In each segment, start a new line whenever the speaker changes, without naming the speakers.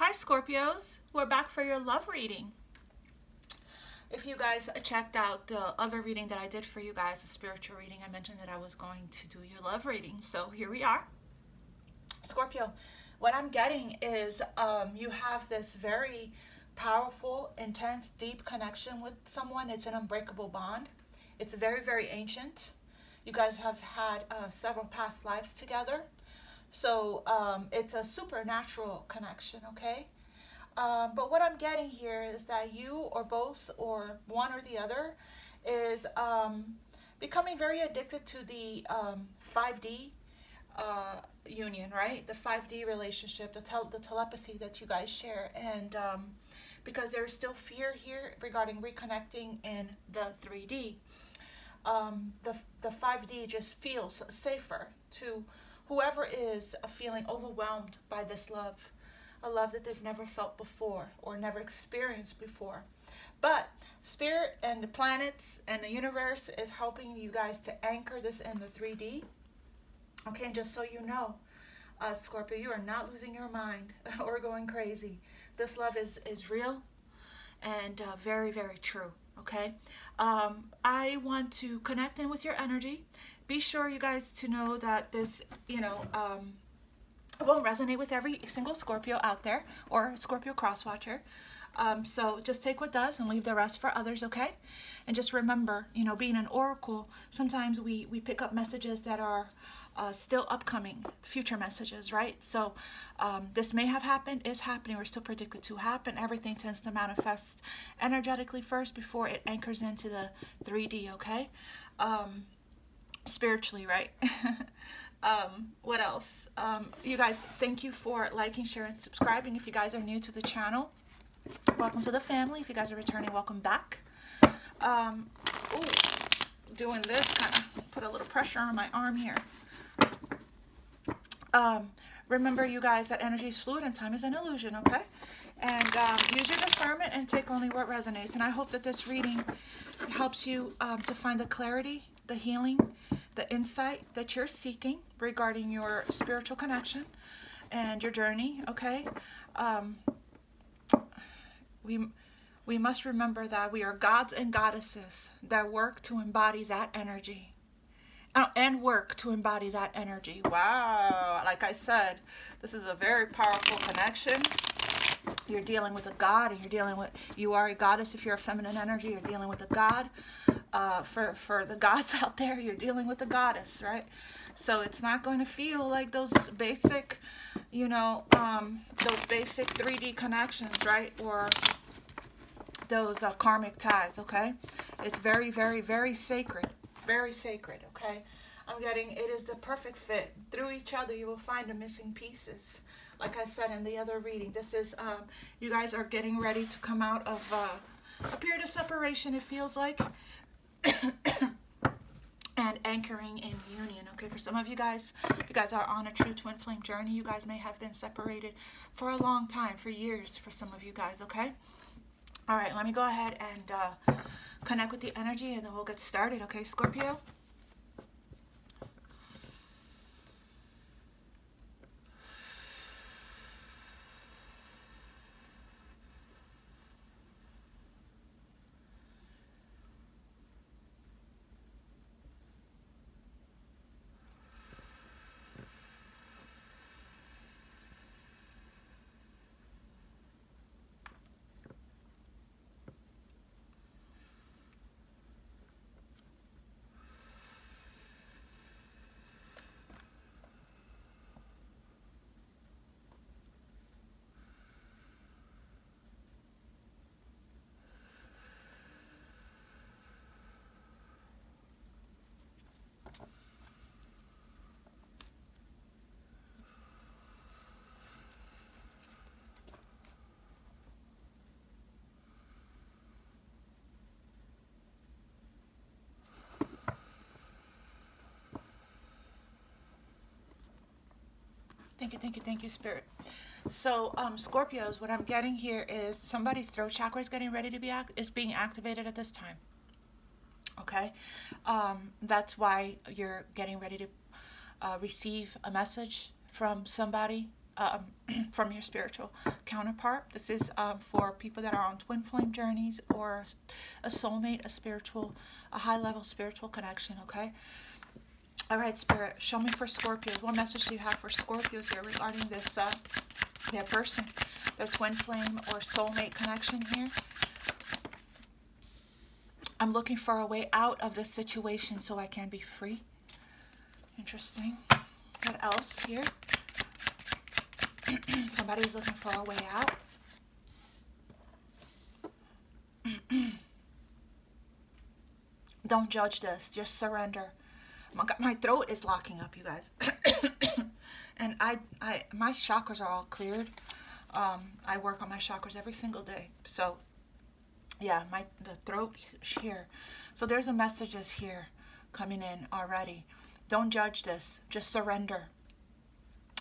Hi Scorpios, we're back for your love reading. If you guys checked out the other reading that I did for you guys, the spiritual reading, I mentioned that I was going to do your love reading. So here we are. Scorpio, what I'm getting is you have this very powerful, intense, deep connection with someone. It's an unbreakable bond. It's very, very ancient. You guys have had several past lives together. So it's a supernatural connection, okay? But what I'm getting here is that you or both or one or the other is becoming very addicted to the 5D union, right? The 5D relationship, the telepathy that you guys share. And because there's still fear here regarding reconnecting in the 3D. The 5D just feels safer to whoever is feeling overwhelmed by this love, a love that they've never felt before or never experienced before. But Spirit and the planets and the universe is helping you guys to anchor this in the 3D. Okay, and just so you know, Scorpio, you are not losing your mind or going crazy. This love is real and very, very true. Okay, I want to connect in with your energy. Be sure, you guys, to know that this, won't resonate with every single Scorpio out there or Scorpio crosswatcher. So just take what does and leave the rest for others, okay? And just remember, being an oracle, sometimes we pick up messages that are still upcoming, future messages, right? So this may have happened, is happening, or still predicted to happen. Everything tends to manifest energetically first before it anchors into the 3D, okay? Spiritually, right? What else? You guys, thank you for liking, sharing, subscribing. If you guys are new to the channel, welcome to the family. If you guys are returning, welcome back. Ooh, doing this kind of put a little pressure on my arm here. Remember, you guys, that energy is fluid and time is an illusion, okay? And use your discernment and take only what resonates. And I hope that this reading helps you to find the clarity, the healing, the insight that you're seeking regarding your spiritual connection and your journey, okay? We must remember that we are gods and goddesses that work to embody that energy. And work to embody that energy. Wow. Like I said, this is a very powerful connection. You're dealing with a god, and you are a goddess if you're a feminine energy. You're dealing with a god. For the gods out there, you're dealing with a goddess, right? So it's not going to feel like those basic, those basic 3D connections, right? Or those karmic ties, okay? It's very, very, very sacred. Very sacred, okay? I'm getting it is the perfect fit. Through each other, you will find the missing pieces. Like I said in the other reading, this is, you guys are getting ready to come out of a period of separation, it feels like, and anchoring in union, okay? For some of you guys are on a true twin flame journey. You guys may have been separated for a long time, for years, for some of you guys, okay? All right, let me go ahead and connect with the energy, and then we'll get started, okay, Scorpio? Thank you, Spirit. So, Scorpios, what I'm getting here is somebody's throat chakra is getting ready to be being activated at this time. Okay, that's why you're getting ready to receive a message from somebody from your spiritual counterpart. This is for people that are on twin flame journeys or a soulmate, a high-level spiritual connection, okay? All right, Spirit, show me for Scorpios. What message do you have for Scorpios here regarding this, their person, their twin flame or soulmate connection here? I'm looking for a way out of this situation so I can be free. Interesting. What else here? Somebody's looking for a way out. Don't judge this. Just surrender. My throat is locking up, you guys. And my chakras are all cleared. I work on my chakras every single day. So, yeah, the throat here. So there's a messages here coming in already. Don't judge this. Just surrender.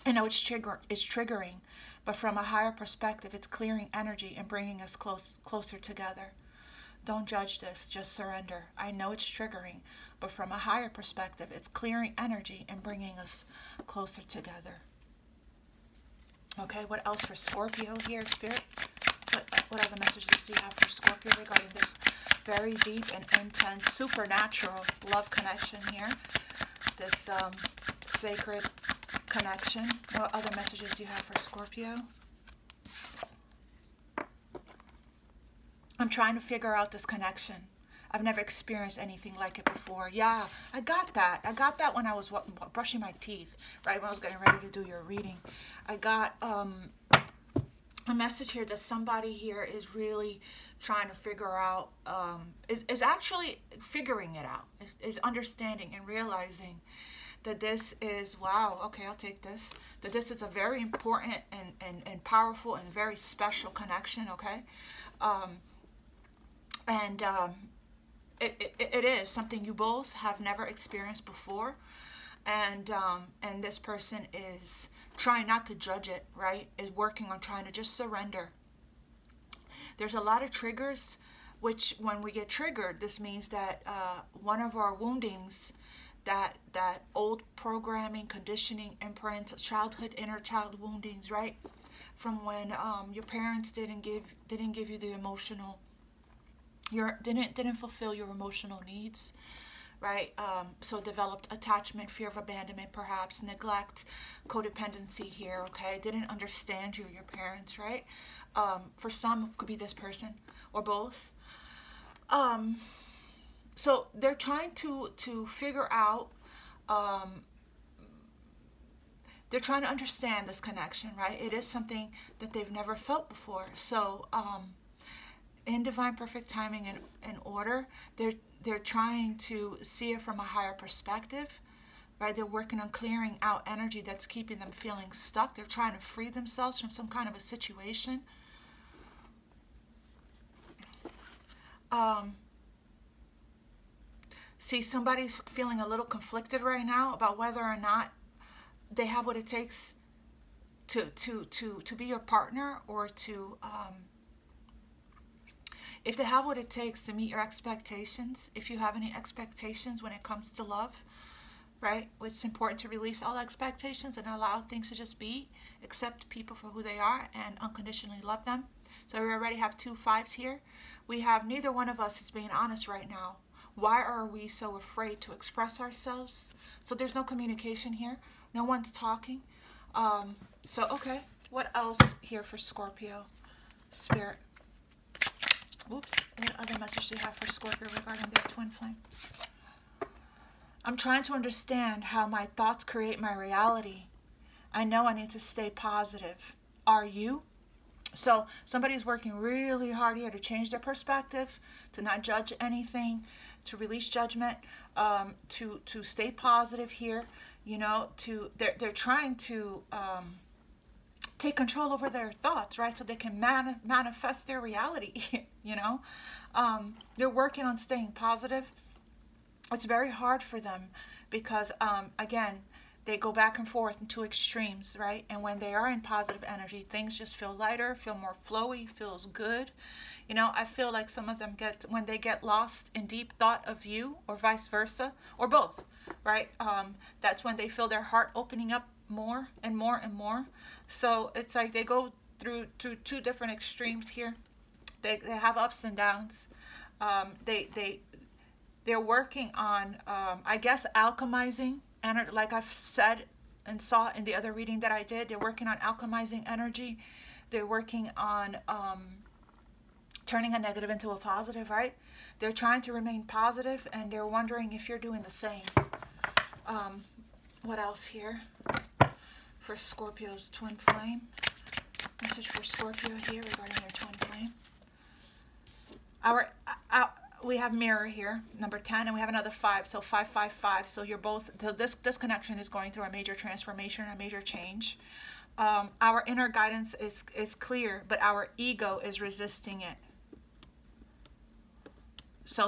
I know it's triggering, but from a higher perspective, it's clearing energy and bringing us closer together. Don't judge this, just surrender. I know it's triggering, but from a higher perspective, it's clearing energy and bringing us closer together. Okay, what else for Scorpio here, Spirit? What other messages do you have for Scorpio regarding this very deep and intense, supernatural love connection here? This sacred connection. What other messages do you have for Scorpio? I'm trying to figure out this connection. I've never experienced anything like it before. Yeah, I got that. I got that when I was brushing my teeth, right? When I was getting ready to do your reading. I got a message here that somebody here is really trying to figure out, is actually figuring it out, is understanding and realizing that this is, wow, okay, I'll take this, that this is a very important and powerful and very special connection, okay? It is something you both have never experienced before, and this person is trying not to judge it, right? Is working on trying to just surrender. There's a lot of triggers, which when we get triggered, this means that one of our woundings, that old programming, conditioning, imprints, childhood, inner child woundings, right? From when your parents didn't give you the emotional, didn't fulfill your emotional needs, right? So developed attachment, fear of abandonment, perhaps neglect, codependency here, okay? Didn't understand you, your parents, right? For some, it could be this person or both. So they're trying to figure out, they're trying to understand this connection, right? It is something that they've never felt before. So in divine perfect timing and order, they're trying to see it from a higher perspective, right? They're working on clearing out energy that's keeping them feeling stuck. They're trying to free themselves from some kind of a situation. See, somebody's feeling a little conflicted right now about whether or not they have what it takes to be your partner, or to if they have what it takes to meet your expectations. If you have any expectations when it comes to love, right? It's important to release all expectations and allow things to just be, accept people for who they are, and unconditionally love them. So we already have 2 5s here. We have neither one of us is being honest right now. Why are we so afraid to express ourselves? So there's no communication here. No one's talking. So, okay. What else here for Scorpio? Spirit. Oops. What other message do you have for Scorpio regarding their twin flame? I'm trying to understand how my thoughts create my reality. I know I need to stay positive. Are you? So somebody's working really hard here to change their perspective, to not judge anything, to release judgment, to stay positive here. You know, they're trying to take control over their thoughts, right? So they can manifest their reality. You know, they're working on staying positive. It's very hard for them because again, they go back and forth into extremes, right? And when they are in positive energy, things just feel lighter, feel more flowy, feels good. You know, I feel like some of them when they get lost in deep thought of you, or vice versa, or both, right? That's when they feel their heart opening up more and more and more. So it's like they go through two different extremes here. They have ups and downs. They're working on, I guess, alchemizing, and like I've said and saw in the other reading that I did, they're working on alchemizing energy. They're working on turning a negative into a positive, right? They're trying to remain positive, and they're wondering if you're doing the same. What else here for Scorpio's twin flame? Message for Scorpio here regarding their twin flame. We have mirror here, number 10, and we have another 5, so 555. So you're both, so this connection is going through a major transformation, a major change. Our inner guidance is clear, but our ego is resisting it. So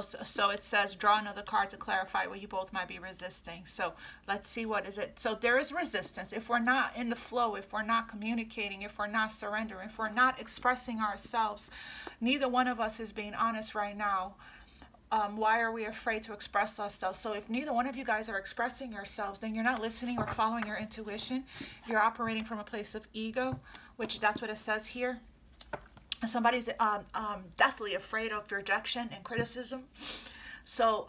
it says, draw another card to clarify what you both might be resisting. So let's see, what is it? So there is resistance. If we're not in the flow, if we're not communicating, if we're not surrendering, if we're not expressing ourselves, neither one of us is being honest right now. Why are we afraid to express ourselves? So if neither one of you guys are expressing yourselves, then you're not listening or following your intuition. You're operating from a place of ego, which that's what it says here. Somebody's deathly afraid of rejection and criticism. So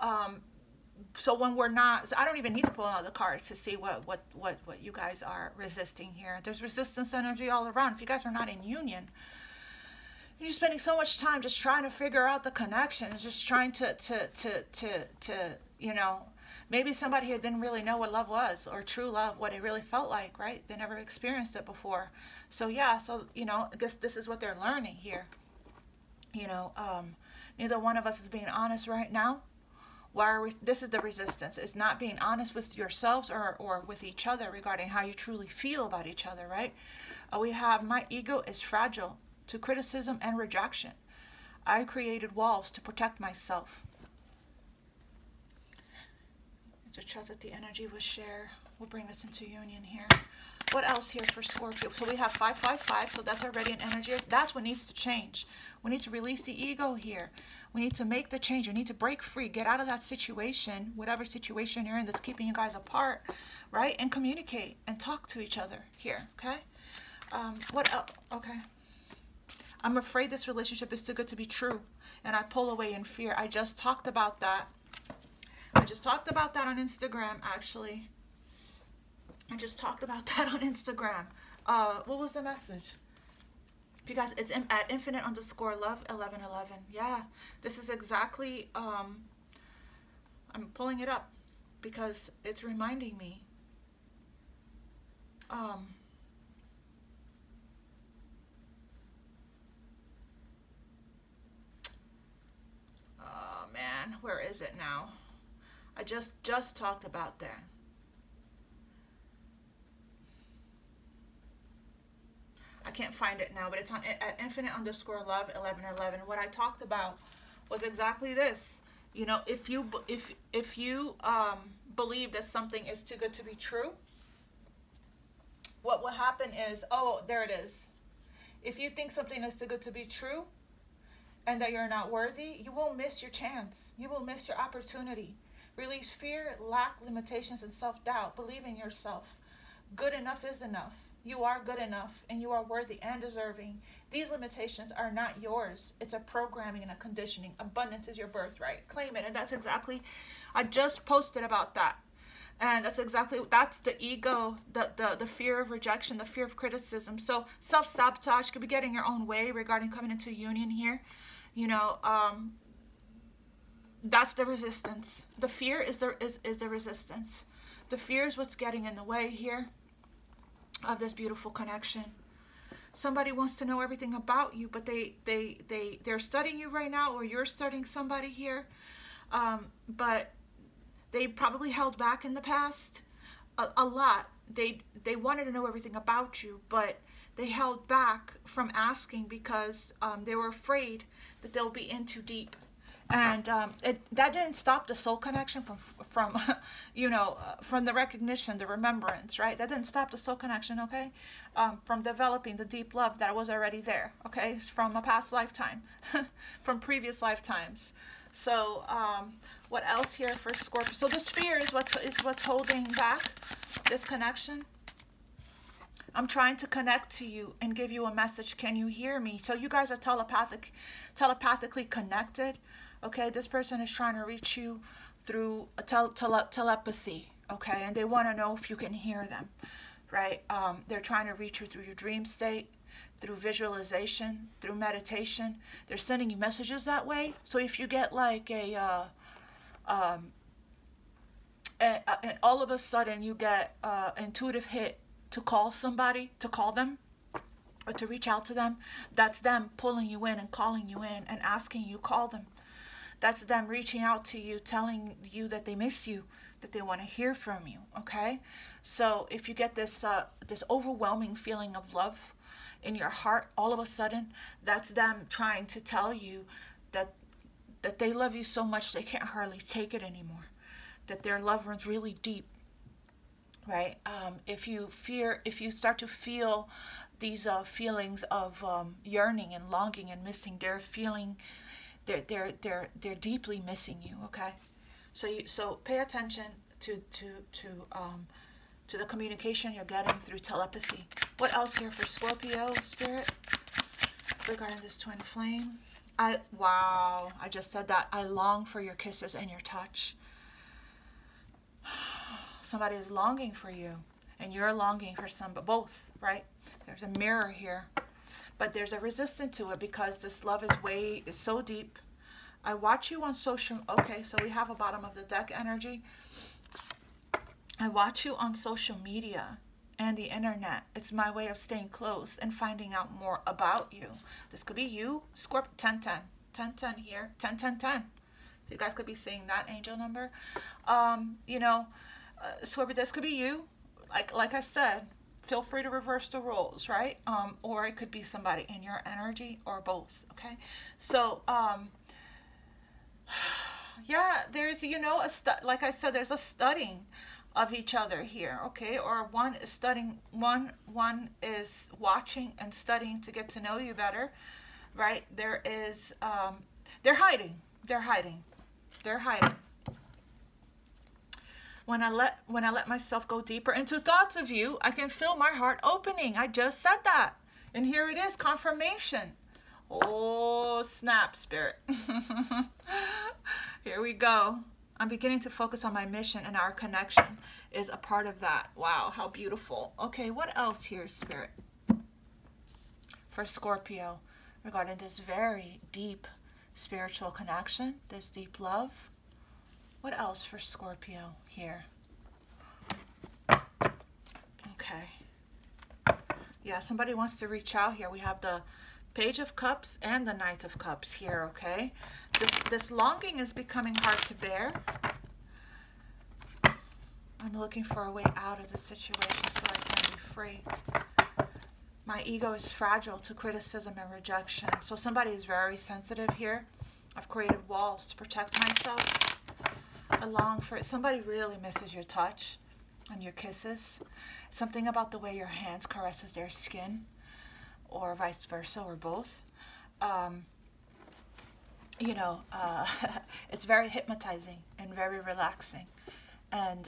when we're not, so I don't even need to pull another card to see what you guys are resisting here. There's resistance energy all around. If you guys are not in union, you're spending so much time just trying to figure out the connection, and just trying to you know, maybe somebody here didn't really know what love was, or true love, what it really felt like, right? They never experienced it before. So yeah, so, you know, I guess this is what they're learning here. You know, neither one of us is being honest right now. Why are we, this is the resistance. It's not being honest with yourselves or with each other regarding how you truly feel about each other, right? We have, my ego is fragile to criticism and rejection. I created walls to protect myself. To trust that the energy will share, will bring us into union here. What else here for Scorpio? So we have 555, so that's already an energy. That's what needs to change. We need to release the ego here. We need to make the change. We need to break free, get out of that situation, whatever situation you're in that's keeping you guys apart, right? And communicate and talk to each other here, okay? What else? Okay. I'm afraid this relationship is too good to be true, and I pull away in fear. I just talked about that. I just talked about that on Instagram, actually. I just talked about that on Instagram. What was the message? If you guys, it's at Infinite_Love1111. Yeah, this is exactly, I'm pulling it up because it's reminding me. Man, where is it now? I just talked about that. I can't find it now, but it's on at Infinite_Love1111. What I talked about was exactly this. You know, if you believe that something is too good to be true, what will happen is, oh, there it is. If you think something is too good to be true, and that you're not worthy, you will miss your chance. You will miss your opportunity. Release fear, lack, limitations, and self-doubt. Believe in yourself. Good enough is enough. You are good enough, and you are worthy and deserving. These limitations are not yours. It's a programming and a conditioning. Abundance is your birthright. Claim it. And that's exactly, I just posted about that. And that's exactly, that's the ego, the fear of rejection, the fear of criticism. So self-sabotage could be getting your own way regarding coming into union here. You know, that's the resistance. The fear is the resistance. The fear is what's getting in the way here of this beautiful connection. Somebody wants to know everything about you, but they're studying you right now, or you're studying somebody here, but they probably held back in the past a lot. They wanted to know everything about you, but they held back from asking because they were afraid that they'll be in too deep. And that didn't stop the soul connection from you know, from the recognition, the remembrance, right? That didn't stop the soul connection, okay? From developing the deep love that was already there, okay? It's from a past lifetime, from previous lifetimes. So what else here for Scorpio? So this fear is what's holding back this connection. I'm trying to connect to you and give you a message. Can you hear me? So you guys are telepathically connected. Okay, this person is trying to reach you through a telepathy. Okay, and they want to know if you can hear them, right? They're trying to reach you through your dream state, through visualization, through meditation. They're sending you messages that way. So if you get like and all of a sudden you get intuitive hit to call somebody, to call them, or to reach out to them, that's them pulling you in and calling you in and asking you call them. That's them reaching out to you, telling you that they miss you, that they want to hear from you. Okay, so if you get this this overwhelming feeling of love in your heart, all of a sudden, that's them trying to tell you that they love you so much they can't hardly take it anymore, that their love runs really deep, right? If you start to feel these feelings of yearning and longing and missing, they're deeply missing you. Okay, so pay attention to the communication you're getting through telepathy. What else here for Scorpio spirit regarding this twin flame? Wow, I just said that. I long for your kisses and your touch. Somebody is longing for you, and you're longing for both, right? There's a mirror here, but there's a resistance to it because this love is so deep. I watch you on social. Okay, so we have a bottom of the deck energy. I watch you on social media and the internet. It's my way of staying close and finding out more about you. This could be you, Scorpio. 1010, 1010 here, 101010. You guys could be seeing that angel number. You know, Scorpio, this could be you. Like I said, feel free to reverse the roles, right? Or it could be somebody in your energy, or both. Okay, so yeah, there's, you know, like I said, there's a studying of each other here. Okay, or one is studying, one is watching and studying to get to know you better, right? There is they're hiding. When I let myself go deeper into thoughts of you, I can feel my heart opening. I just said that. And here it is, confirmation. Oh, snap, spirit. Here we go. I'm beginning to focus on my mission, and our connection is a part of that. Wow, how beautiful. Okay, what else here, spirit? For Scorpio, regarding this very deep spiritual connection, this deep love. What else for Scorpio here? Okay. Yeah, somebody wants to reach out here. We have the Page of Cups and the Knight of Cups here, okay? This longing is becoming hard to bear. I'm looking for a way out of the situation so I can be free. My ego is fragile to criticism and rejection. So somebody is very sensitive here. I've created walls to protect myself. I long for it. Somebody really misses your touch and your kisses. Something about the way your hands caresses their skin, or vice versa, or both. You know, it's very hypnotizing and very relaxing, and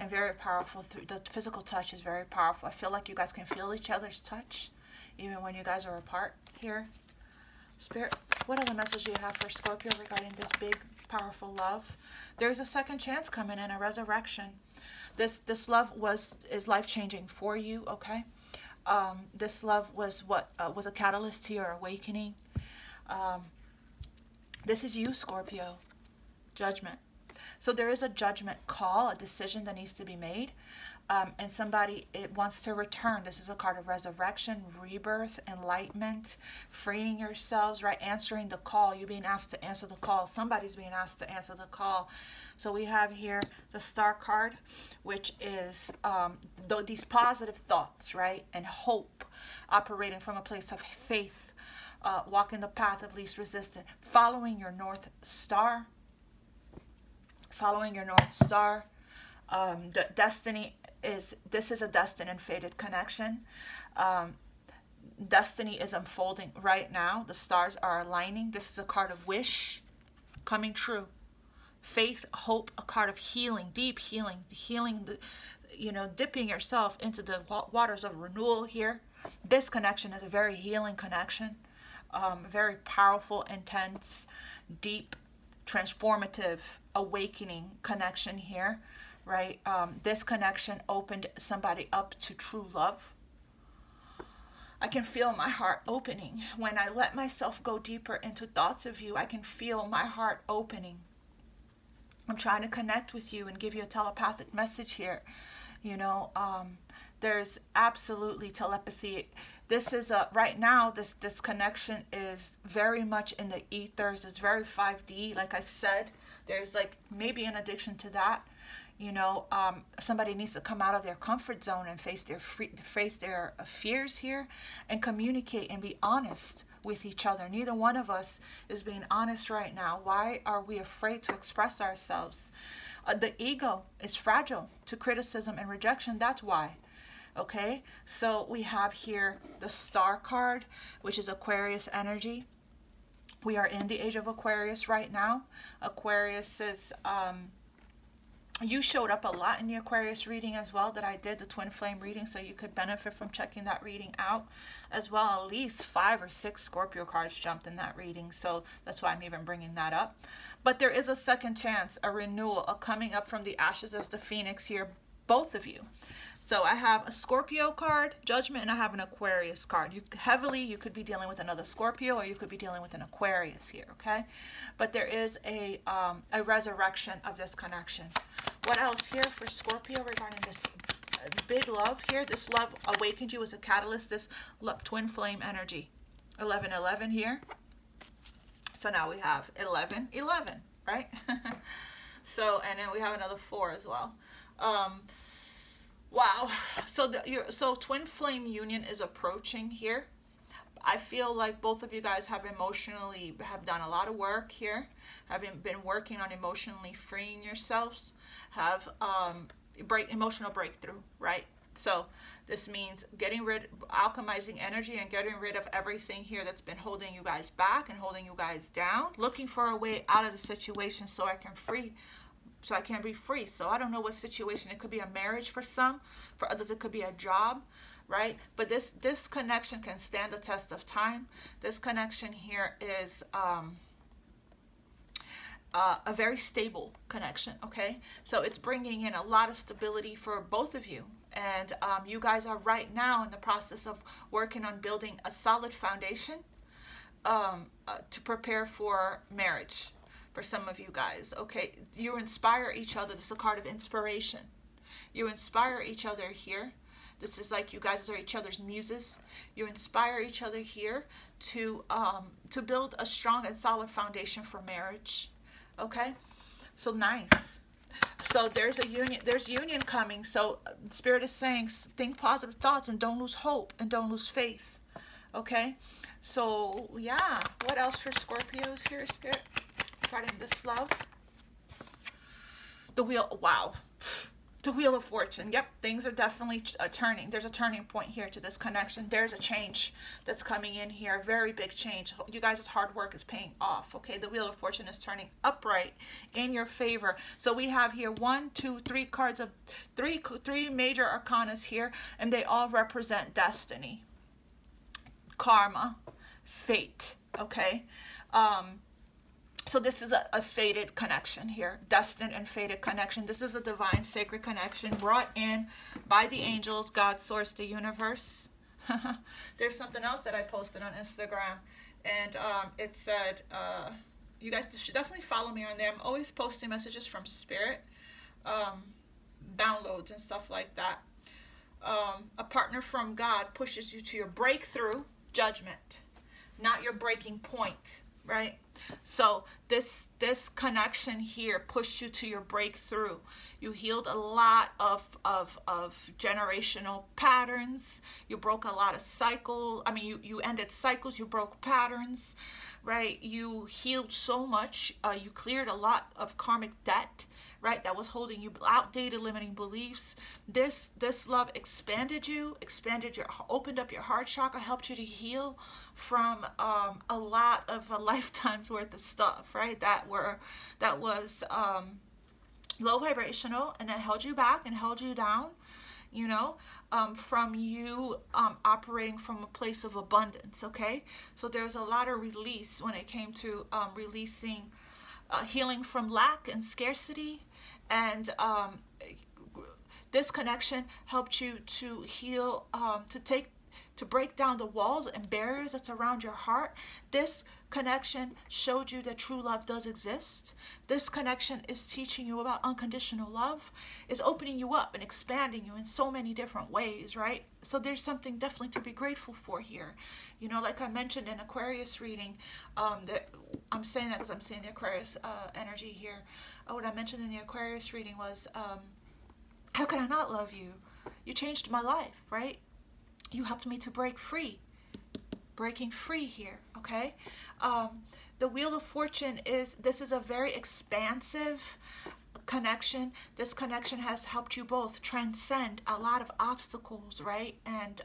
very powerful. The physical touch is very powerful. I feel like you guys can feel each other's touch, even when you guys are apart here. Spirit, what other message do you have for Scorpio regarding this big, powerful love? There's a second chance coming in, a resurrection. This love is life-changing for you, okay? This love was was a catalyst to your awakening. This is you, Scorpio. Judgment. So there is a judgment call, a decision that needs to be made. And somebody, it wants to return. This is a card of resurrection, rebirth, enlightenment, freeing yourselves, right? Answering the call. You're being asked to answer the call. Somebody's being asked to answer the call. So we have here the Star card, which is these positive thoughts, right? And hope, operating from a place of faith, walking the path of least resistance, following your North Star. Following your North Star. The destiny this is a destined and fated connection. Destiny is unfolding right now. The stars are aligning. This is a card of wish coming true. Faith, hope, a card of healing, deep healing, you know, dipping yourself into the waters of renewal here. This connection is a very healing connection, very powerful, intense, deep, transformative, awakening connection here, right? This connection opened somebody up to true love. I can feel my heart opening. When I let myself go deeper into thoughts of you, I can feel my heart opening. I'm trying to connect with you and give you a telepathic message here. You know, there's absolutely telepathy. This is right now, this connection is very much in the ethers. It's very 5D. Like I said, there's like maybe an addiction to that. You know, somebody needs to come out of their comfort zone and face their fears here and communicate and be honest with each other. Neither one of us is being honest right now. Why are we afraid to express ourselves? The ego is fragile to criticism and rejection. That's why. Okay, so we have here the Star card, which is Aquarius energy. We are in the age of Aquarius right now. Aquarius is... you showed up a lot in the Aquarius reading as well that I did, the twin flame reading, so you could benefit from checking that reading out as well. At least 5 or 6 Scorpio cards jumped in that reading, so that's why I'm even bringing that up. But there is a second chance, a renewal, a coming up from the ashes as the phoenix here, both of you. So I have a Scorpio card, Judgment, and I have an Aquarius card. You could be dealing with another Scorpio, or you could be dealing with an Aquarius here, okay? But there is a resurrection of this connection. What else here for Scorpio regarding this big love here? This love awakened you as a catalyst, this love, twin flame energy. 11-11 here. So now we have 11-11, right? So, and then we have another 4 as well. Wow. So twin flame union is approaching here. I feel like both of you guys have done a lot of work here, have been working on emotionally freeing yourselves, have emotional breakthrough, right? So this means alchemizing energy and getting rid of everything here that's been holding you guys back and holding you guys down, looking for a way out of the situation so I can be free. So I don't know what situation. It could be a marriage for some. For others, it could be a job, right? But this connection can stand the test of time. This connection here is a very stable connection, okay? So it's bringing in a lot of stability for both of you. And you guys are right now in the process of working on building a solid foundation to prepare for marriage. For some of you guys, okay, you inspire each other. This is a card of inspiration. You inspire each other here. This is like you guys are each other's muses. You inspire each other here to build a strong and solid foundation for marriage. Okay, so nice. So there's a union. There's union coming. So Spirit is saying, think positive thoughts and don't lose hope and don't lose faith. Okay, so yeah. What else for Scorpios here, Spirit? Regarding this love, the wheel, wow, the Wheel of Fortune. Yep, things are definitely turning. There's a turning point here to this connection. There's a change that's coming in here, very big change. You guys' hard work is paying off, okay? The Wheel of Fortune is turning upright in your favor. So we have here 1, 2, 3 cards of three major arcanas here, and they all represent destiny, karma, fate, okay? So this is a fated connection here, destined and fated connection. This is a divine, sacred connection brought in by the angels, God, source, the universe. There's something else that I posted on Instagram, and it said, you guys should definitely follow me on there. I'm always posting messages from Spirit, downloads and stuff like that. A partner from God pushes you to your breakthrough, judgment, not your breaking point, right? So this connection here pushed you to your breakthrough. You healed a lot of generational patterns. You broke a lot of cycles. I mean, you ended cycles. You broke patterns, right? You healed so much. You cleared a lot of karmic debt, right? That was holding you, outdated limiting beliefs. This love expanded you, opened up your heart chakra, helped you to heal from a lot of a lifetime's worth of stuff, right? That was low vibrational, and it held you back and held you down, you know, from you operating from a place of abundance, okay? So there's a lot of release when it came to releasing, healing from lack and scarcity, and this connection helped you to heal, to break down the walls and barriers that's around your heart. This connection showed you that true love does exist. This connection is teaching you about unconditional love, is opening you up and expanding you in so many different ways, right? So there's something definitely to be grateful for here. You know, like I mentioned in Aquarius reading, that I'm saying that because I'm seeing the Aquarius energy here. What I mentioned in the Aquarius reading was, how can I not love you? You changed my life, right? You helped me to break free. Breaking free here, okay? The Wheel of Fortune this is a very expansive connection. This connection has helped you both transcend a lot of obstacles, right? And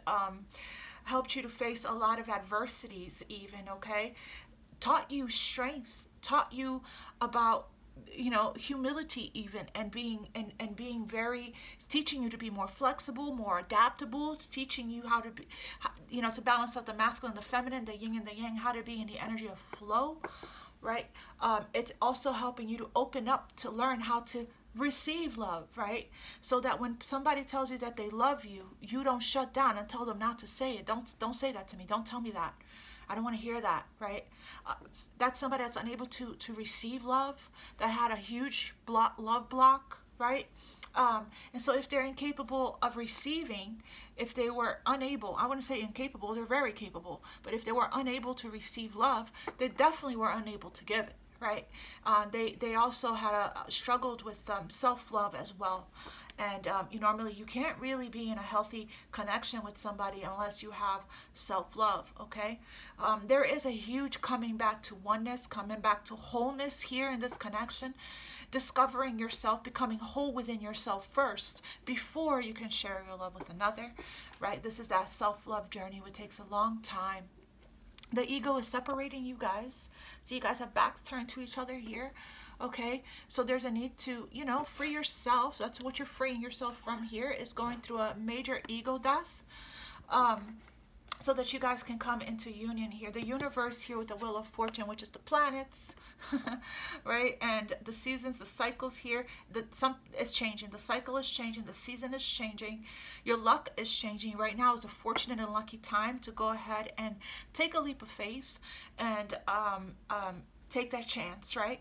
helped you to face a lot of adversities even, okay? Taught you strength, taught you about, you know, humility even, and being very, it's teaching you to be more flexible, more adaptable. It's teaching you how to be, you know, to balance out the masculine, the feminine, the yin and the yang, how to be in the energy of flow, right? It's also helping you to open up, to learn how to receive love, right? So that when somebody tells you that they love you, you don't shut down and tell them not to say it. Don't say that to me. Don't tell me that. I don't want to hear that, right? That's somebody that's unable to receive love, that had a huge love block, right? And so if they're incapable of receiving, if they were unable, I wouldn't say incapable, they're very capable, but if they were unable to receive love, they definitely were unable to give it, right? They also had struggled with self-love as well. And normally you can't really be in a healthy connection with somebody unless you have self-love, okay? There is a huge coming back to oneness, coming back to wholeness here in this connection, discovering yourself, becoming whole within yourself first before you can share your love with another, right? This is that self-love journey, which takes a long time. The ego is separating you guys. So you guys have backs turned to each other here. Okay, so there's a need to, you know, free yourself. That's what you're freeing yourself from here, is going through a major ego death, so that you guys can come into union here. The universe here with the Wheel of Fortune, which is the planets, right? And the seasons, the cycles here, is changing. The cycle is changing. The season is changing. Your luck is changing. Right now is a fortunate and lucky time to go ahead and take a leap of faith and take that chance, right?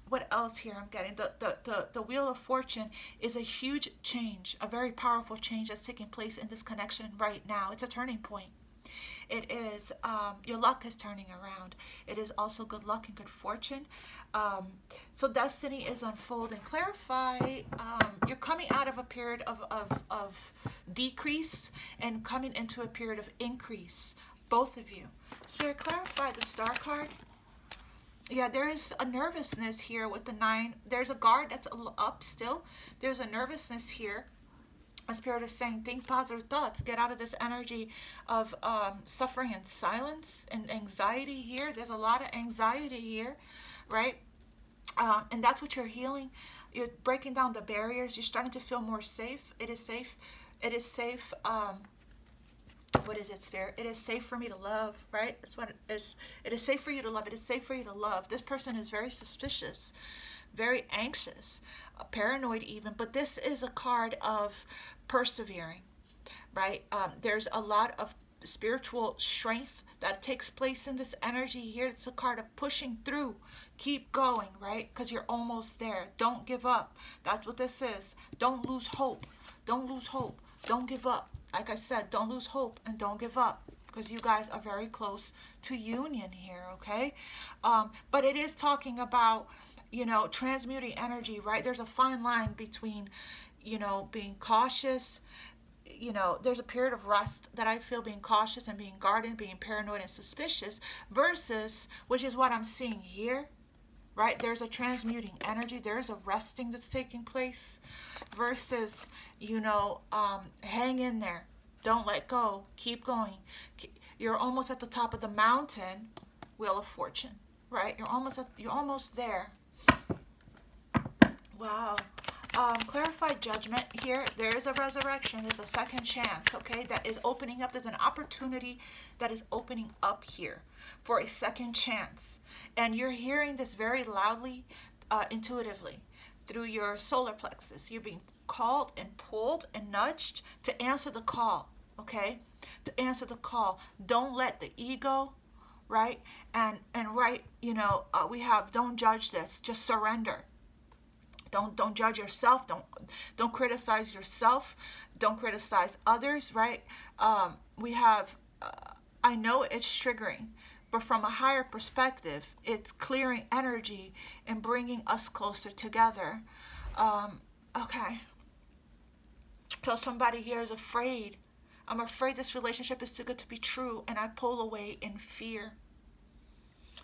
What else here I'm getting? The Wheel of Fortune is a huge change, a very powerful change that's taking place in this connection right now. It's a turning point. It is, your luck is turning around. It is also good luck and good fortune. So destiny is unfolding. Clarify, you're coming out of a period of decrease and coming into a period of increase, both of you. Spirit, clarify the Star card. Yeah, there is a nervousness here with the 9. There's a guard that's up still. There's a nervousness here. A Spirit is saying, think positive thoughts. Get out of this energy of suffering and silence and anxiety here. There's a lot of anxiety here, right? And that's what you're healing. You're breaking down the barriers. You're starting to feel more safe. It is safe. It is safe. What is it, Spirit? It is safe for me to love, right? That's what it is. It is safe for you to love. It is safe for you to love. This person is very suspicious, very anxious, paranoid even, but this is a card of persevering, right? There's a lot of spiritual strength that takes place in this energy here. It's a card of pushing through. Keep going, right? Because you're almost there. Don't give up. That's what this is. Don't lose hope. Don't lose hope. Don't give up. Like I said, don't lose hope and don't give up, because you guys are very close to union here, okay? But it is talking about, you know, transmuting energy, right? There's a fine line between, you know, being cautious. You know, there's a period of rest that I feel, being cautious and being guarded, being paranoid and suspicious, versus, which is what I'm seeing here, right? There's a transmuting energy. There's a resting that's taking place, versus, you know, hang in there. Don't let go. Keep going. You're almost at the top of the mountain, Wheel of Fortune, right? You're almost there. Wow. Clarify judgment here. There is a resurrection. There's a second chance, okay, that is opening up. There's an opportunity that is opening up here for a second chance. And you're hearing this very loudly, intuitively, through your solar plexus. You're being called and pulled and nudged to answer the call, okay? To answer the call. Don't let the ego, right? And right, you know, we have don't judge this. Just surrender. Don't judge yourself. Don't criticize yourself. Don't criticize others, right? We have, I know it's triggering, but from a higher perspective, it's clearing energy and bringing us closer together. Okay. So somebody here is afraid. I'm afraid this relationship is too good to be true, and I pull away in fear.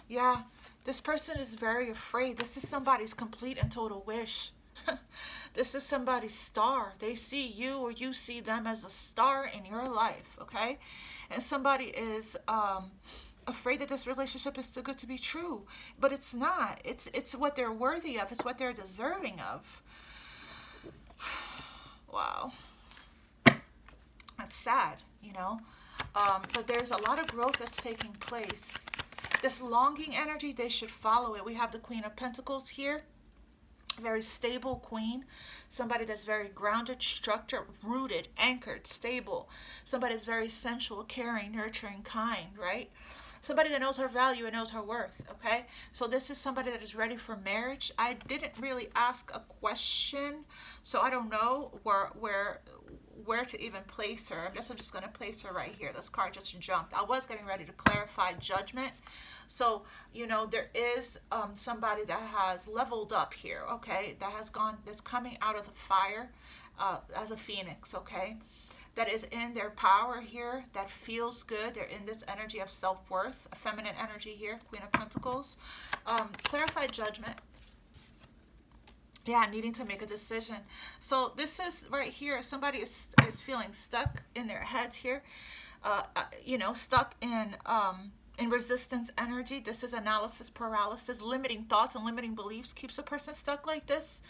Yeah, this person is very afraid. This is somebody's complete and total wish. This is somebody's star. They see you or you see them as a star in your life, okay? And somebody is afraid that this relationship is too good to be true, but it's not. It's what they're worthy of. It's what they're deserving of. Wow. That's sad, you know? But there's a lot of growth that's taking place. This longing energy, they should follow it. We have the Queen of Pentacles here. Very stable queen. Somebody that's very grounded, structured, rooted, anchored, stable. Somebody that's very sensual, caring, nurturing, kind, right? Somebody that knows her value and knows her worth, okay? So this is somebody that is ready for marriage. I didn't really ask a question, so I don't know where to even place her. I guess I'm just going to place her right here. This card just jumped. I was getting ready to clarify judgment. So, you know, there is somebody that has leveled up here, okay? That's coming out of the fire as a phoenix, okay? That is in their power here, that feels good. They're in this energy of self-worth, a feminine energy here, Queen of Pentacles. Clarify judgment. Yeah, needing to make a decision. So this is right here, somebody is feeling stuck in their heads here, you know, stuck in resistance energy. This is analysis paralysis. Limiting thoughts and limiting beliefs keeps a person stuck like this.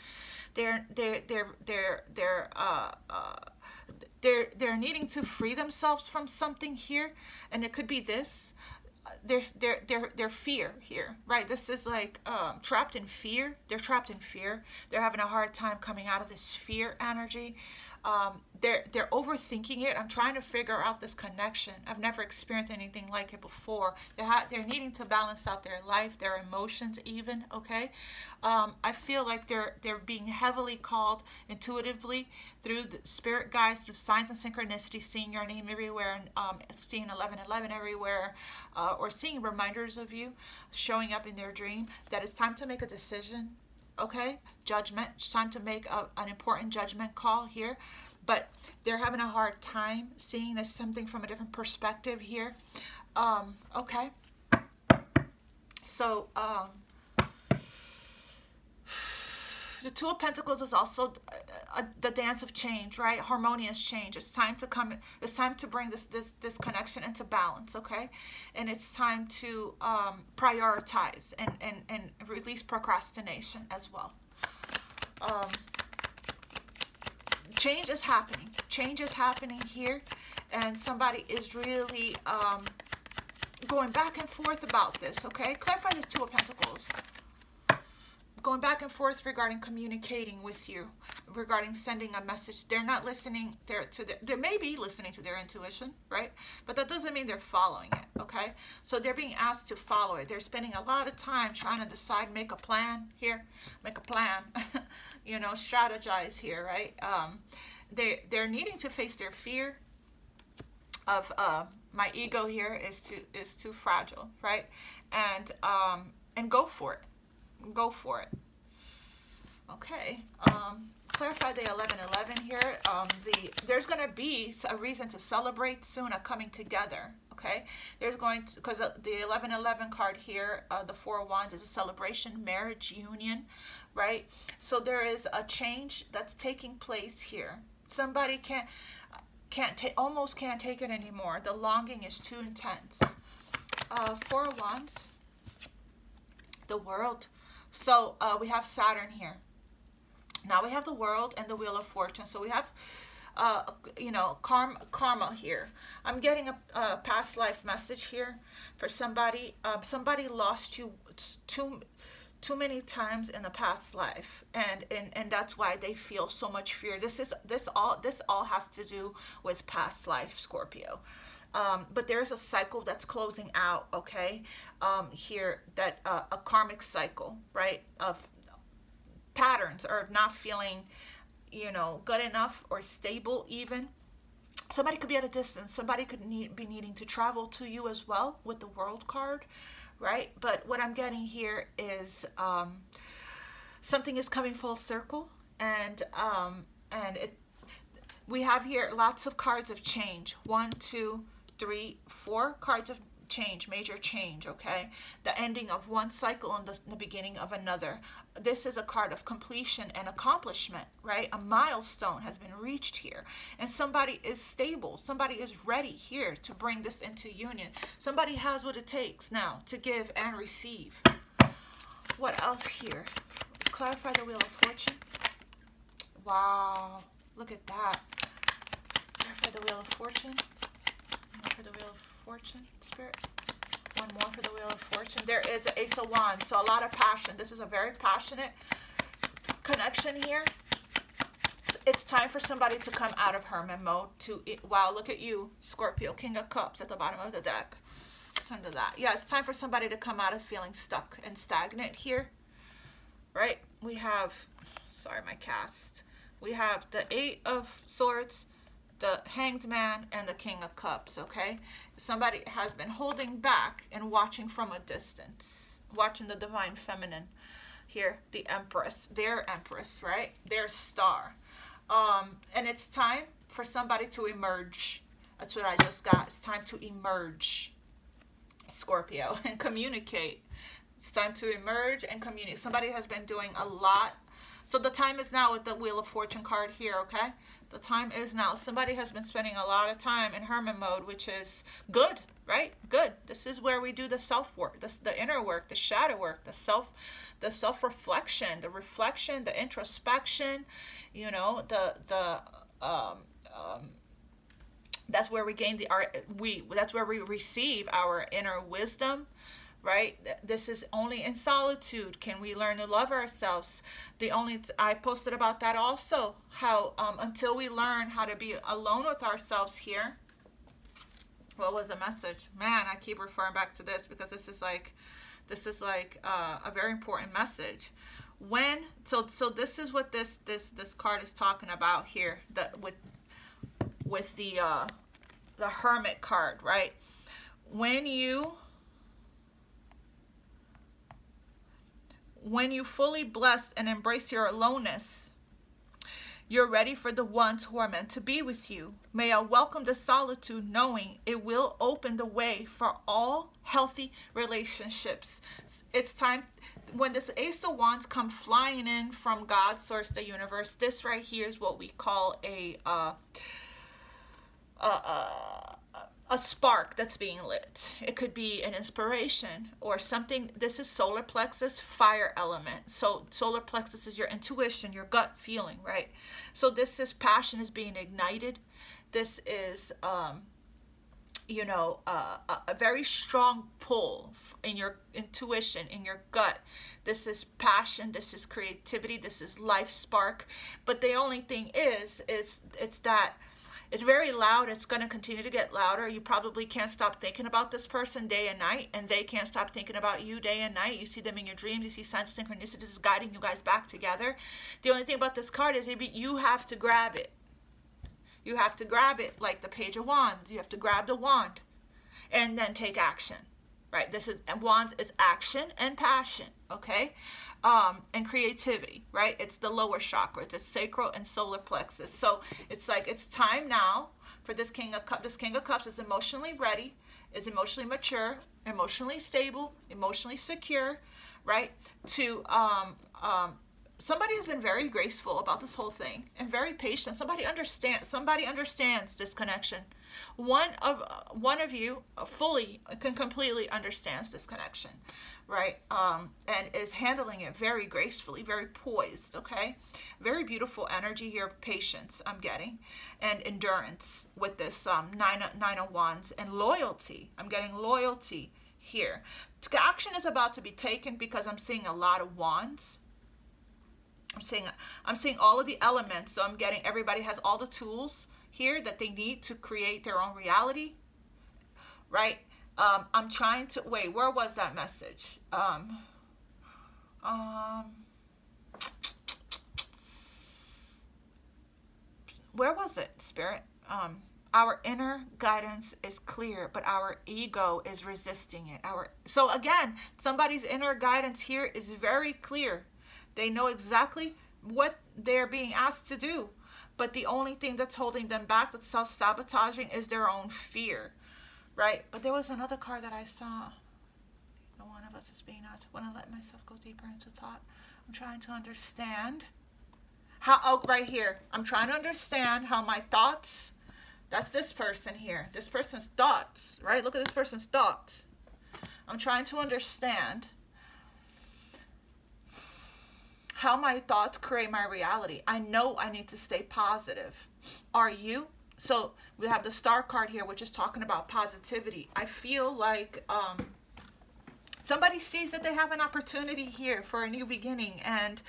They're needing to free themselves from something here, and it could be this. Their fear here, right? This is like trapped in fear. They're trapped in fear. They're having a hard time coming out of this fear energy. They're overthinking it. I'm trying to figure out this connection. I've never experienced anything like it before. They're needing to balance out their life, their emotions even, okay? I feel like they're being heavily called intuitively through the spirit guides, through signs and synchronicity, seeing your name everywhere, and seeing 1111 everywhere, or seeing reminders of you showing up in their dream, that it's time to make a decision. Okay, judgment. It's time to make an important judgment call here, but they're having a hard time seeing this something from a different perspective here. Okay, so the Two of Pentacles is also the dance of change, right? Harmonious change. It's time to come. It's time to bring this connection into balance, okay? And it's time to prioritize and release procrastination as well. Change is happening. Change is happening here, and somebody is really going back and forth about this, okay? Clarify this Two of Pentacles. Going back and forth regarding communicating with you, regarding sending a message. They're not listening. They may be listening to their intuition, right? But that doesn't mean they're following it, okay? So they're being asked to follow it. They're spending a lot of time trying to decide, make a plan here, make a plan, you know, strategize here, right? They're needing to face their fear of my ego here is too fragile, right? And go for it. Go for it. Okay. Clarify the 1111 here. There's going to be a reason to celebrate soon, a coming together. Okay. There's going to, because the 1111 card here, the Four of Wands is a celebration, marriage, union, right? So there is a change that's taking place here. Somebody almost can't take it anymore. The longing is too intense. Four of Wands, the World. So we have Saturn here. Now we have the World and the Wheel of Fortune. So we have, you know, karma here. I'm getting a past life message here for somebody. Somebody lost you too many times in the past life, and that's why they feel so much fear. This all has to do with past life, Scorpio. But there's a cycle that's closing out, okay? Here, that a karmic cycle, right, of patterns or not feeling, you know, good enough or stable even. Somebody could be at a distance. Somebody could be needing to travel to you as well with the World card, right? But what I'm getting here is something is coming full circle, and we have here lots of cards of change. 1, 2, 3, 4 cards of change, major change, okay? The ending of one cycle and the beginning of another. This is a card of completion and accomplishment, right? A milestone has been reached here, and somebody is stable. Somebody is ready here to bring this into union. Somebody has what it takes now to give and receive. What else here? Clarify the Wheel of Fortune. Wow, look at that. Clarify the Wheel of Fortune. For the Wheel of Fortune, Spirit. One more for the Wheel of Fortune. There is an Ace of Wands, so a lot of passion. This is a very passionate connection here. It's time for somebody to come out of hermit mode. Wow, look at you, Scorpio, King of Cups at the bottom of the deck. Turn to that. Yeah, it's time for somebody to come out of feeling stuck and stagnant here, right? We have, sorry, my cast. We have the 8 of Swords, the Hanged Man, and the King of Cups, okay? Somebody has been holding back and watching from a distance, watching the Divine Feminine here, the Empress, their Empress, right? Their star. And it's time for somebody to emerge. That's what I just got. It's time to emerge, Scorpio, and communicate. It's time to emerge and communicate. Somebody has been doing a lot. So the time is now with the Wheel of Fortune card here, okay? The time is now. Somebody has been spending a lot of time in hermit mode, which is good, right? Good. This is where we do the self-work, the inner work, the shadow work, the self-reflection, the reflection, the introspection, you know, that's where we gain that's where we receive our inner wisdom, right? This is only in solitude can we learn to love ourselves. I posted about that also, how until we learn how to be alone with ourselves here. What was the message? Man, I keep referring back to this because this is like a very important message. So this is what this card is talking about here, with the Hermit card, right? When you fully bless and embrace your aloneness, you're ready for the ones who are meant to be with you. May I welcome the solitude, knowing it will open the way for all healthy relationships. It's time, when this Ace of Wands come flying in from God, Source, the universe, this right here is what we call a spark that's being lit. It could be an inspiration or something. This is solar plexus, fire element. So solar plexus is your intuition, your gut feeling, right? So this is passion is being ignited. This is you know, a very strong pull in your intuition, in your gut. This is passion, this is creativity, this is life spark. But the only thing is it's that it's very loud. It's going to continue to get louder. You probably can't stop thinking about this person day and night, and they can't stop thinking about you day and night. You see them in your dreams. You see signs of synchronicity. This is guiding you guys back together. The only thing about this card is you have to grab it. You have to grab it like the Page of Wands. You have to grab the wand and then take action, right? And Wands is action and passion, okay? And creativity, right? It's the lower chakras. It's sacral and solar plexus. So it's like it's time now for this King of Cups. This King of Cups is emotionally ready, is emotionally mature, emotionally stable, emotionally secure, right? To somebody has been very graceful about this whole thing and very patient. Somebody understands this connection. One of you fully completely understands this connection, right? And is handling it very gracefully, very poised, okay? Very beautiful energy here of patience I'm getting, and endurance with this nine of wands, and loyalty. I'm getting loyalty here. Action is about to be taken because I'm seeing a lot of wands. I'm seeing all of the elements, so I'm getting everybody has all the tools here that they need to create their own reality, right? I'm trying to, wait, where was that message? Where was it, Spirit? Our inner guidance is clear, but our ego is resisting it. So again, somebody's inner guidance here is very clear. They know exactly what they're being asked to do. But the only thing that's holding them back, that's self-sabotaging, is their own fear, right? But there was another card that I saw. One of us is being asked. I want to let myself go deeper into thought. I'm trying to understand how, oh, right here. I'm trying to understand how my thoughts, that's this person here. This person's thoughts, right? Look at this person's thoughts. I'm trying to understand how my thoughts create my reality. I know I need to stay positive. Are you? So we have the star card here, which is talking about positivity. I feel like somebody sees that they have an opportunity here for a new beginning, and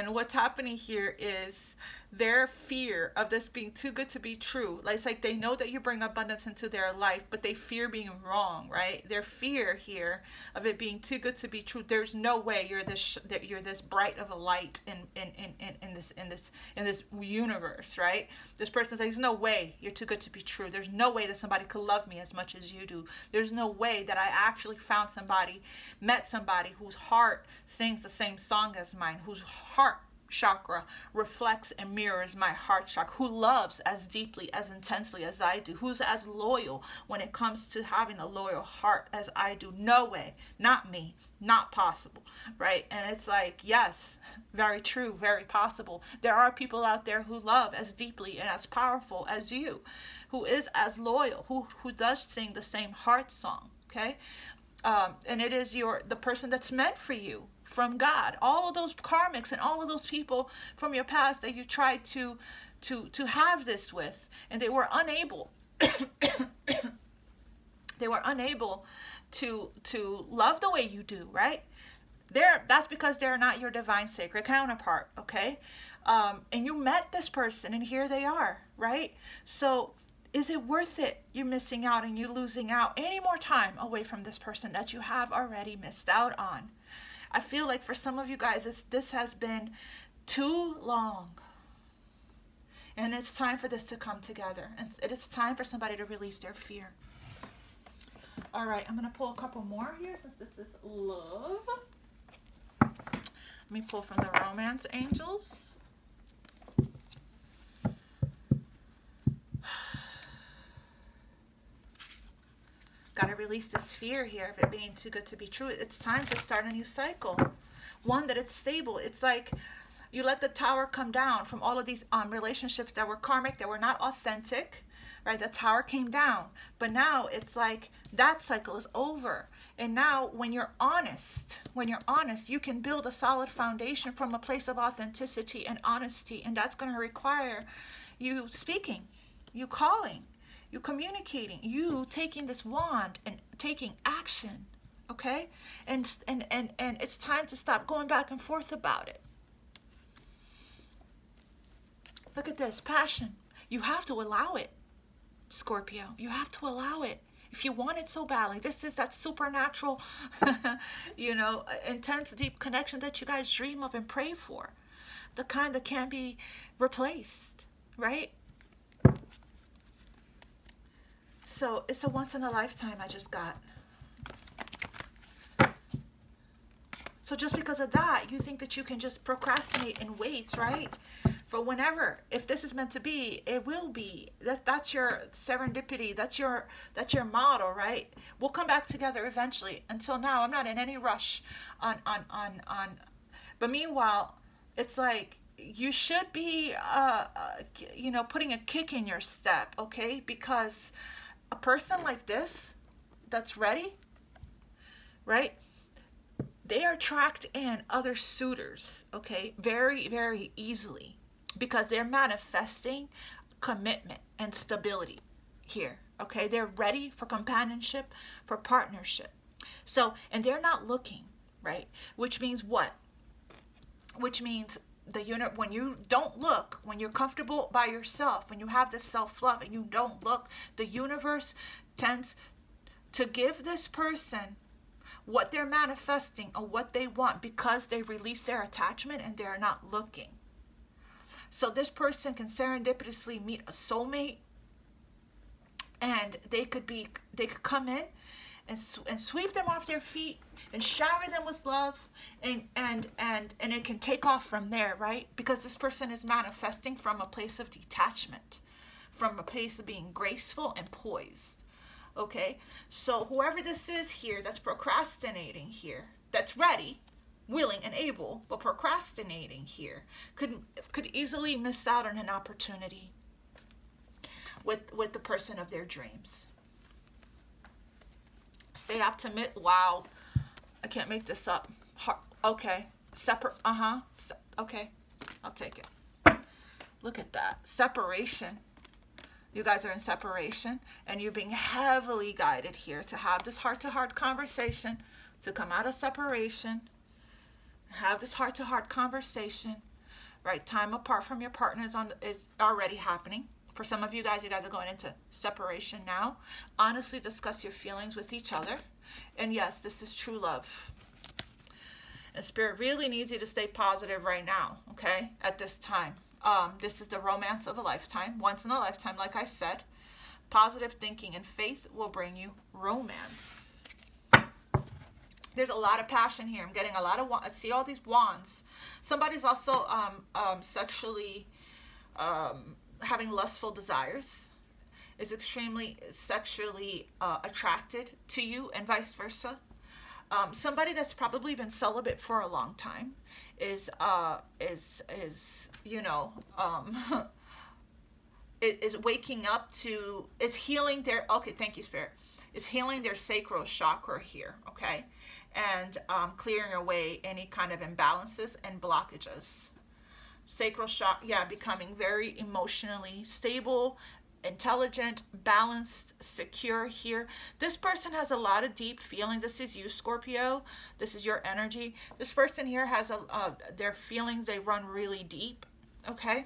what's happening here is their fear of this being too good to be true. Like, it's like they know that you bring abundance into their life, but they fear being wrong, right? Their fear here of it being too good to be true. There's no way you're this bright of a light in this universe, right? This person's like, there's no way you're too good to be true. There's no way that somebody could love me as much as you do. There's no way that I actually found somebody, met somebody whose heart sings the same song as mine, whose heart chakra reflects and mirrors my heart chakra, who loves as deeply, as intensely as I do, who's as loyal when it comes to having a loyal heart as I do. No way, not me, not possible, right? And it's like, yes, very true, very possible. There are people out there who love as deeply and as powerful as you, who is as loyal, who does sing the same heart song, okay? And it is the person that's meant for you from God. All of those karmics and all of those people from your past that you tried to have this with, and they were unable they were unable to love the way you do, right? That's because they're not your divine sacred counterpart, okay? And you met this person, and here they are, right? So is it worth it, you missing out and you losing out any more time away from this person that you have already missed out on? I feel like for some of you guys, this has been too long. And it's time for this to come together. And it is time for somebody to release their fear. All right, I'm going to pull a couple more here since this is love. Let me pull from the romance angels. Got to release this fear here of it being too good to be true. It's time to start a new cycle. One that it's stable. It's like you let the tower come down from all of these relationships that were karmic, that were not authentic, right? The tower came down. But now it's like that cycle is over. And now when you're honest, you can build a solid foundation from a place of authenticity and honesty. And that's going to require you speaking, you calling, you communicating, you taking this wand and taking action, okay? And it's time to stop going back and forth about it. Look at this, passion. You have to allow it, Scorpio. You have to allow it. If you want it so badly, this is that supernatural, you know, intense, deep connection that you guys dream of and pray for. The kind that can't be replaced, right? So it's a once in a lifetime I just got. So just because of that, you think that you can just procrastinate and wait, right? For whenever, if this is meant to be, it will be. That's your serendipity. That's your model, right? We'll come back together eventually. Until now, I'm not in any rush on But meanwhile, it's like you should be, you know, putting a kick in your step, okay? Because a person like this, that's ready, right? They are attract in other suitors, okay? Very, very easily, because they're manifesting commitment and stability here, okay? They're ready for companionship, for partnership. So, and they're not looking, right? Which means what? Which means when you don't look, when you're comfortable by yourself, when you have this self-love and you don't look, the universe tends to give this person what they're manifesting or what they want, because they release their attachment and they're not looking. So this person can serendipitously meet a soulmate, and they could come in and sweep them off their feet and shower them with love, and it can take off from there, right? Because this person is manifesting from a place of detachment, from a place of being graceful and poised. Okay, so whoever this is here that's procrastinating here, that's ready, willing and able, but procrastinating here, could easily miss out on an opportunity with the person of their dreams. Stay optimistic. Wow, I can't make this up. Okay, separate. Okay, I'll take it. Look at that separation. You guys are in separation, and you're being heavily guided here to have this heart-to-heart conversation, to come out of separation, have this heart-to-heart conversation, right? Time apart from your partner is already happening. For some of you guys are going into separation now. Honestly, discuss your feelings with each other. And yes, this is true love. And Spirit really needs you to stay positive right now, okay, at this time. This is the romance of a lifetime, once in a lifetime, like I said. Positive thinking and faith will bring you romance. There's a lot of passion here. I'm getting a lot of wands. I see all these wands. Somebody's also sexually having lustful desires, is extremely sexually attracted to you, and vice versa. Somebody that's probably been celibate for a long time is you know, is waking up to, is healing their, okay, thank you, Spirit, is healing their sacral chakra here, okay, and clearing away any kind of imbalances and blockages. Sacral chakra, yeah, becoming very emotionally stable, intelligent, balanced, secure here. This person has a lot of deep feelings. This is you, Scorpio. This is your energy. This person here has their feelings, they run really deep, okay?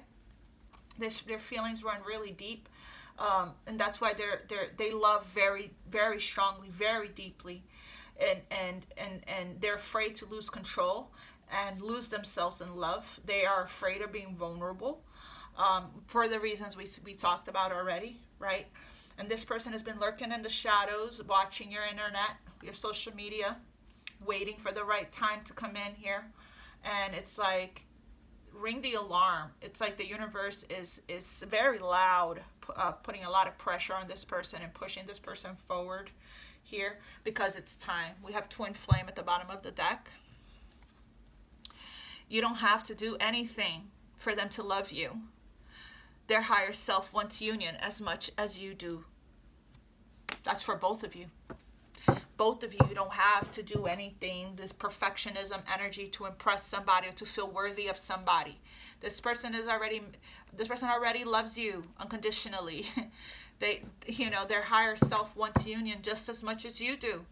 Their feelings run really deep, and that's why they love very, very strongly, very deeply, and they're afraid to lose control and lose themselves in love. They are afraid of being vulnerable. For the reasons we talked about already, right? And this person has been lurking in the shadows, watching your internet, your social media, waiting for the right time to come in here. And it's like, ring the alarm. It's like the universe is very loud, putting a lot of pressure on this person and pushing this person forward here, because it's time. We have Twin Flame at the bottom of the deck. You don't have to do anything for them to love you. Their higher self wants union as much as you do. That's for both of you. Both of you don't have to do anything, this perfectionism energy, to impress somebody or to feel worthy of somebody. This person already loves you unconditionally. You know, their higher self wants union just as much as you do.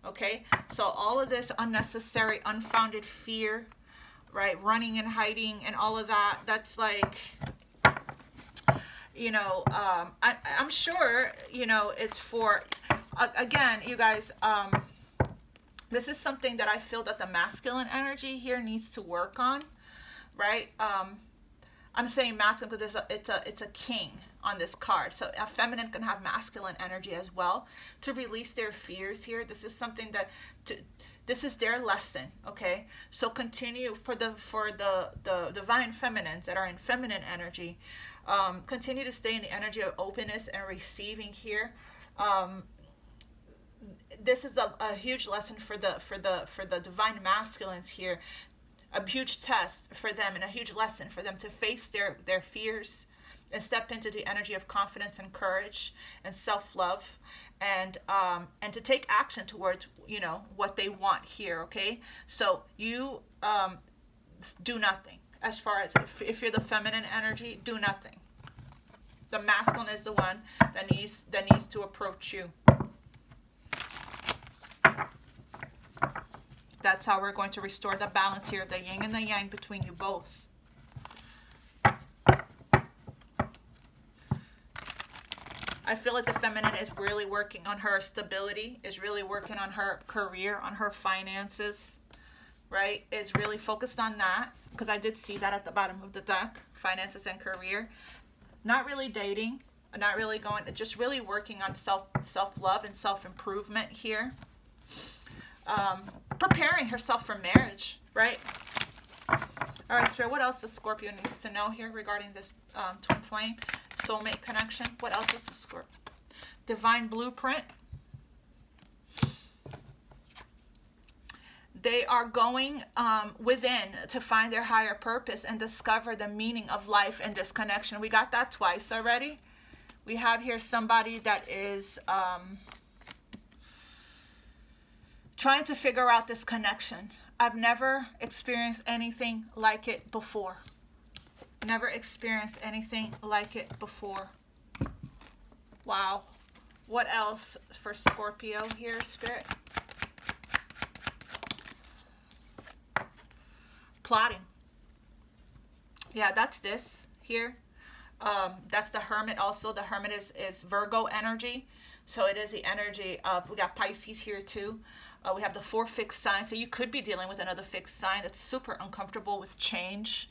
Okay? So all of this unnecessary, unfounded fear, right, running and hiding and all of that, that's like, you know, I'm sure, you know, it's for, again, you guys, this is something that I feel that the masculine energy here needs to work on, right? I'm saying masculine because it's a king on this card. So a feminine can have masculine energy as well to release their fears here. This is something that, this is their lesson, okay? So continue for the divine feminines that are in feminine energy. Continue to stay in the energy of openness and receiving here. This is a huge lesson for the divine masculines here, a huge test for them and a huge lesson for them to face their fears and step into the energy of confidence and courage and self-love, and to take action towards, you know, what they want here. Okay, so you do nothing. As far as if you're the feminine energy, do nothing. The masculine is the one that needs to approach you. That's how we're going to restore the balance here, the yin and the yang between you both. I feel like the feminine is really working on her stability, is really working on her career, on her finances, right? Is really focused on that, because I did see that at the bottom of the deck, finances and career. Not really dating, not really going, just really working on self-love and self-improvement here. Preparing herself for marriage, right? All right, Spirit, what else does Scorpio needs to know here regarding this twin flame soulmate connection? What else is the Scorpio? Divine blueprint. They are going within to find their higher purpose and discover the meaning of life in this connection. We got that twice already. We have here somebody that is trying to figure out this connection. I've never experienced anything like it before. Never experienced anything like it before. Wow. What else for Scorpio here, Spirit? Plotting. Yeah, that's this here. That's the Hermit also. The Hermit is Virgo energy. So it is the energy of, we got Pisces here too. We have the 4 fixed signs. So you could be dealing with another fixed sign that's super uncomfortable with change,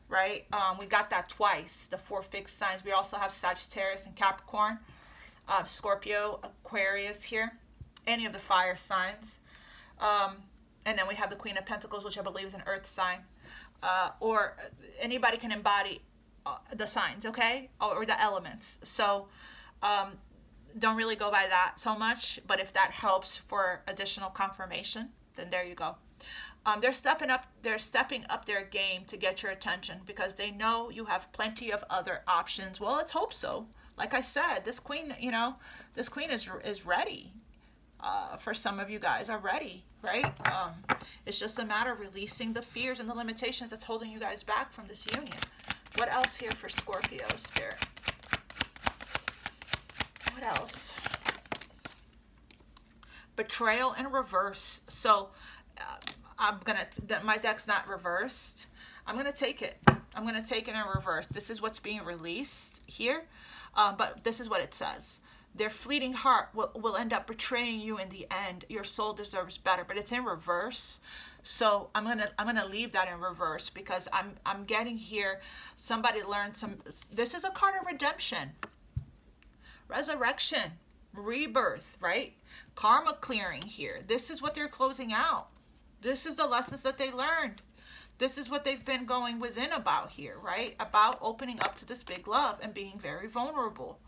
right? We got that twice, the 4 fixed signs. We also have Sagittarius and Capricorn, Scorpio, Aquarius here, any of the fire signs. And then we have the Queen of Pentacles, which I believe is an earth sign. Or anybody can embody the signs, okay? Or the elements. So don't really go by that so much, but if that helps for additional confirmation, then there you go. They're stepping up their game to get your attention because they know you have plenty of other options. Well, let's hope so. Like I said, this queen, you know, this queen is ready. For some of you guys are ready, right? It's just a matter of releasing the fears and the limitations that's holding you guys back from this union. What else here for Scorpio, Spirit? What else? Betrayal in reverse. So my deck's not reversed. I'm gonna take it. I'm gonna take it in reverse. This is what's being released here, but this is what it says. Their fleeting heart will end up betraying you in the end. Your soul deserves better, but it's in reverse. So I'm gonna leave that in reverse because I'm getting here. Somebody learned some. This is a card of redemption, resurrection, rebirth, right? Karma clearing here. This is what they're closing out. This is the lessons that they learned. This is what they've been going within about here, right? About opening up to this big love and being very vulnerable.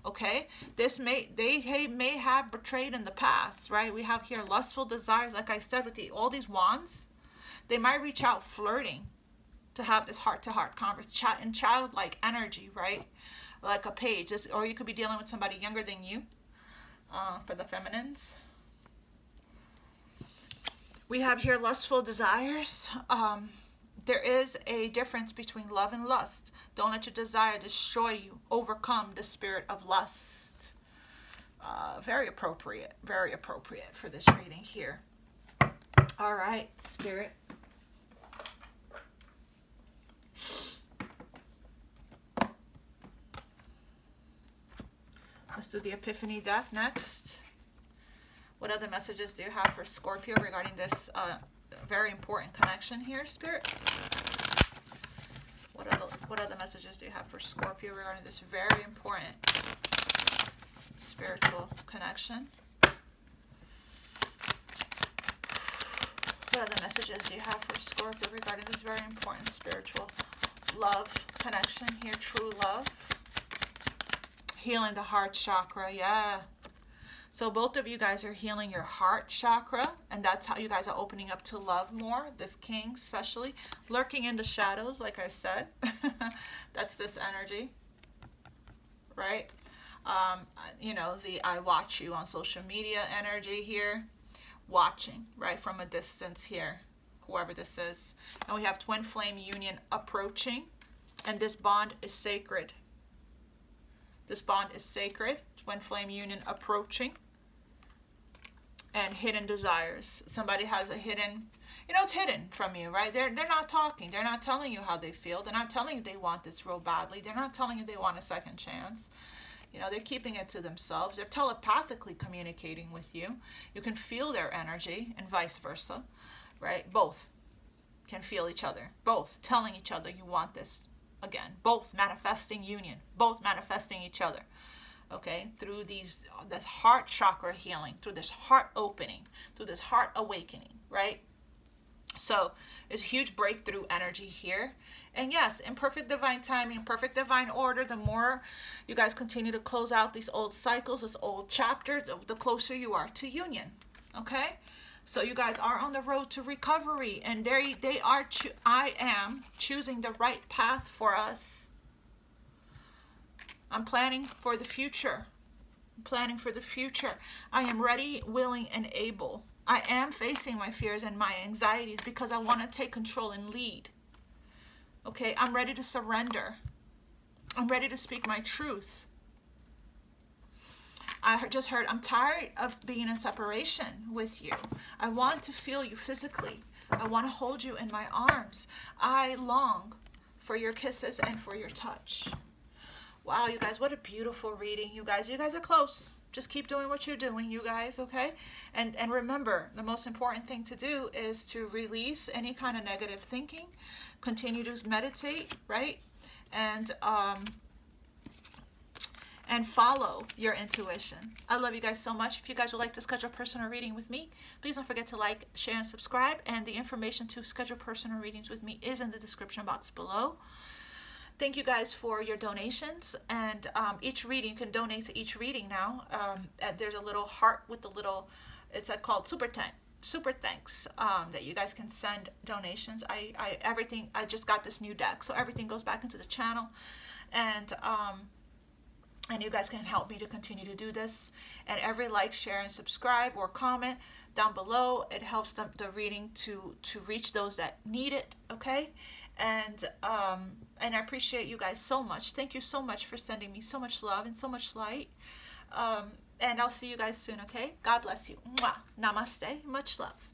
Okay, they may have betrayed in the past, right? We have here lustful desires, like I said, with all these wands. They might reach out flirting to have this heart-to-heart conversation in childlike energy, right? Like a page, or you could be dealing with somebody younger than you. For the feminines, we have here lustful desires. There is a difference between love and lust. Don't let your desire destroy you. Overcome the spirit of lust. Very appropriate for this reading here. All right, Spirit. Let's do the Epiphany deck next. What other messages do you have for Scorpio regarding this very important connection here, Spirit? What other messages do you have for Scorpio regarding this very important spiritual connection? What other messages do you have for Scorpio regarding this very important spiritual love connection here? True love. Healing the heart chakra, yeah. So both of you guys are healing your heart chakra, and that's how you guys are opening up to love more. This king especially, lurking in the shadows, like I said. That's this energy, right? You know, the I watch you on social media energy here. Watching, right, from a distance here, whoever this is. And we have twin flame union approaching, and this bond is sacred. This bond is sacred. Twin flame union approaching. And hidden desires. Somebody has a hidden, you know, it's hidden from you, right? They're not talking. They're not telling you how they feel. They're not telling you they want this real badly. They're not telling you they want a second chance. You know, they're keeping it to themselves. They're telepathically communicating with you. You can feel their energy and vice versa, right? Both can feel each other. Both telling each other you want this again. Both manifesting union. Both manifesting each other. Okay, through this heart chakra healing, through this heart opening, through this heart awakening, right? So it's huge breakthrough energy here. And yes, in perfect divine timing, perfect divine order, the more you guys continue to close out these old cycles, this old chapters, the closer you are to union. Okay? So you guys are on the road to recovery, and I am choosing the right path for us. I'm planning for the future. I'm planning for the future. I am ready, willing, and able. I am facing my fears and my anxieties because I want to take control and lead. Okay, I'm ready to surrender. I'm ready to speak my truth. I just heard, I'm tired of being in separation with you. I want to feel you physically. I want to hold you in my arms. I long for your kisses and for your touch. Wow, you guys, what a beautiful reading. You guys are close. Just keep doing what you're doing, you guys, okay? And remember, the most important thing to do is to release any kind of negative thinking. Continue to meditate, right? And follow your intuition. I love you guys so much. If you guys would like to schedule a personal reading with me, please don't forget to like, share, and subscribe. And the information to schedule personal readings with me is in the description box below. Thank you guys for your donations, and each reading, you can donate to each reading now. There's a little heart with the little, it's called super thanks that you guys can send donations. Everything, I just got this new deck, so everything goes back into the channel, and you guys can help me to continue to do this. And every like, share, and subscribe or comment down below, it helps the reading to reach those that need it, okay? And I appreciate you guys so much. Thank you so much for sending me so much love and so much light. And I'll see you guys soon, okay? God bless you. Mwah. Namaste. Much love.